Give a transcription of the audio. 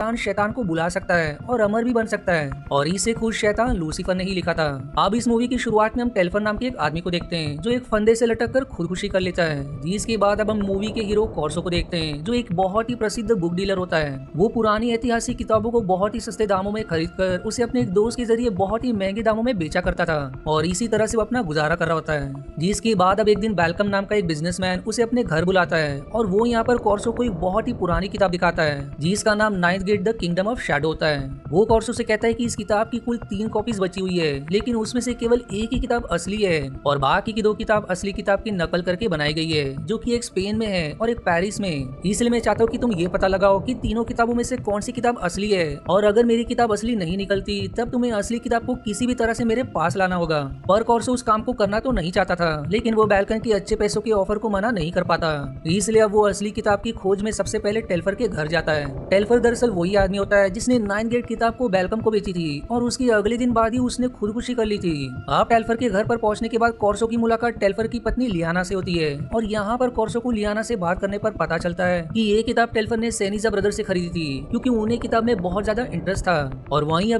शैतान को बुला सकता है और अमर भी बन सकता है, और इसे खुद शैतान लूसीफर ने ही लिखा था। अब इस मूवी की शुरुआत में हम टेल्फर नाम के एक आदमी को देखते हैं जो एक फंदे से लटक कर खुदकुशी कर लेता है। जिसके बाद अब हम मूवी के हीरो कॉर्सो को देखते हैं जो एक बहुत ही प्रसिद्ध बुक डीलर होता है। वो पुरानी ऐतिहासिक किताबों को बहुत ही सस्ते दामों में खरीद कर उसे अपने एक दोस्त के जरिए बहुत ही महंगे दामों में बेचा करता था, और इसी तरह से वो अपना गुजारा कर रहा होता है। जिसके बाद अब एक दिन बैलकम नाम का एक बिजनेसमैन उसे अपने घर बुलाता है और वो यहाँ पर कॉर्सो को एक बहुत ही पुरानी किताब दिखाता है जिसका नाम ninth get the kingdom of shadow होता है। वो कॉर्सो से कहता है कि इस किताब की कुल 3 कॉपीज बची हुई है, लेकिन उसमें से केवल एक ही किताब असली है और बाकी की 2 किताब असली किताब की नकल करके बनाई गई है, जो कि एक स्पेन में है और एक पेरिस में। इसलिए मैं चाहता हूँ कि तुम ये पता लगाओ कि तीनों किताबों में से कौन सी किताब असली है, और अगर मेरी किताब असली नहीं निकलती तब तुम्हें असली किताब को किसी भी तरह से मेरे पास लाना होगा। पर कॉर्सो उस काम को करना तो नहीं चाहता था, लेकिन वो बैल्कन के अच्छे पैसों के ऑफर को मना नहीं कर पाता। इसलिए अब वो असली किताब की खोज में सबसे पहले टेल्फर के घर जाता है। टेल्फर दरअसल वही आदमी होता है जिसने 9 गेट किताब को बैलकम को बेची थी, और उसके अगले दिन बाद ही उसने खुदकुशी कर ली थी। अब टेल्फर के घर पर पहुंचने के बाद कॉर्सो की मुलाकात टेल्फर की पत्नी लियाना से होती है, और यहाँ पर कॉर्सो को लियाना से बात करने पर पता चलता है कि ये किताब टेल्फर ने सेनिजा ब्रदर से खरीदी थी क्योंकि उन्हें किताब में बहुत ज्यादा इंटरेस्ट था। और वहीं